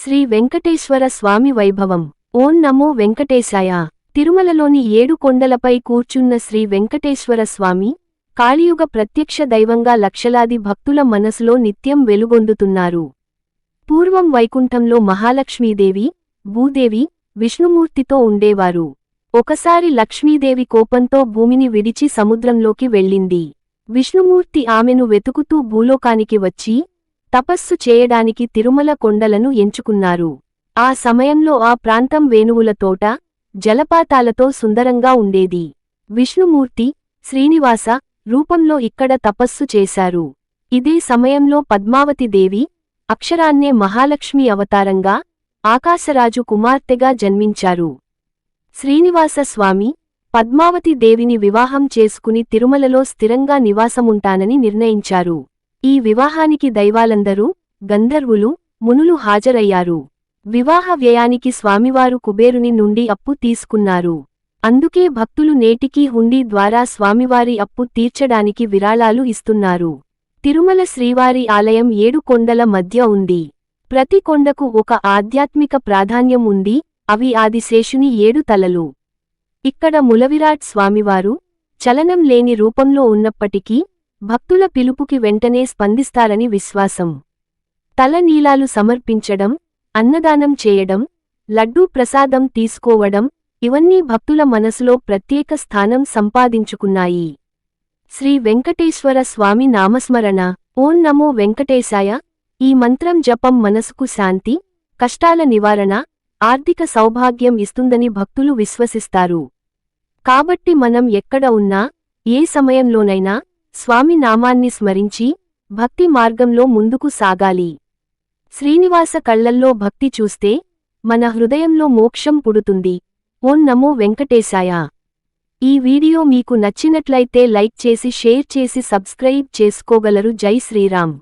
శ్రీ వెంకటేశ్వర స్వామి వైభవం. ఓం నమో వెంకటేశాయ. తిరుమలలోని 7 కొండలపై కూర్చున్న శ్రీ వెంకటేశ్వర స్వామి, కాళియుగ ప్రత్యక్ష దైవంగా లక్షలాది భక్తుల మనసులో నిత్యం వెలుగొందుతున్నారు. పూర్వం వైకుంఠంలో మహాలక్ష్మీదేవి, భూదేవి, విష్ణుమూర్తితో ఉండేవారు. ఒకసారి లక్ష్మీదేవి కోపంతో భూమిని విడిచి సముద్రంలోకి వెళ్ళింది. విష్ణుమూర్తి ఆమెను వెతుకుతూ భూలోకానికి వచ్చి, తపస్సు చేయడానికి తిరుమల కొండలను ఎంచుకున్నారు. ఆ సమయంలో ఆ ప్రాంతం వేణువుల తోట, జలపాతాలతో సుందరంగా ఉండేది. విష్ణుమూర్తి, శ్రీనివాస రూపంలో ఇక్కడ తపస్సు చేశారు. ఇదే సమయంలో పద్మావతి దేవి, అక్షరాన్నే మహాలక్ష్మి అవతారంగా, ఆకాశరాజు కుమార్తెగా జన్మించారు. శ్రీనివాస స్వామి, పద్మావతి దేవిని వివాహం చేసుకుని తిరుమలలో స్థిరంగా నివాసముంటానని నిర్ణయించారు. ఈ వివాహానికి దైవాలందరూ, గంధర్వులు, మునులు హాజరయ్యారు. వివాహ వ్యయానికి స్వామివారు కుబేరుని నుండి అప్పు తీసుకున్నారు. అందుకే భక్తులు నేటికీ హుండీ ద్వారా స్వామివారి అప్పు తీర్చడానికి విరాళాలు ఇస్తున్నారు. తిరుమల శ్రీవారి ఆలయం 7 కొండల మధ్య ఉంది. ప్రతి కొండకు ఒక ఆధ్యాత్మిక ప్రాధాన్యం ఉంది, అవి ఆదిశేషుని 7 తలలు. ఇక్కడ మూలవిరాట్ స్వామివారు, చలనం లేని రూపంలో ఉన్నప్పటికీ, భక్తుల పిలుపుకి వెంటనే స్పందిస్తారని విశ్వాసం. తల నీలాలు సమర్పించడం, అన్నదానం చేయడం, లడ్డూ ప్రసాదం తీసుకోవడం, ఇవన్నీ భక్తుల మనసులో ప్రత్యేక స్థానం సంపాదించుకున్నాయి. శ్రీ వెంకటేశ్వర స్వామి నామస్మరణ. ఓం నమో వెంకటేశాయ. ఈ మంత్రం జపం మనసుకు శాంతి, కష్టాల నివారణ, ఆర్థిక సౌభాగ్యం ఇస్తుందని భక్తులు విశ్వసిస్తారు. కాబట్టి మనం ఎక్కడ ఉన్నా, ఏ సమయంలోనైనా, స్వామి నామాన్ని స్మరించి, భక్తి మార్గంలో ముందుకు సాగాలి. శ్రీనివాస కళ్లల్లో భక్తి చూస్తే, మన హృదయంలో మోక్షం పుడుతుంది. ఓం నమో వెంకటేశాయ. ఈ వీడియో మీకు నచ్చినట్లయితే లైక్ చేసి షేర్ చేసి సబ్స్క్రైబ్ చేసుకోగలరు. జై శ్రీరామ్.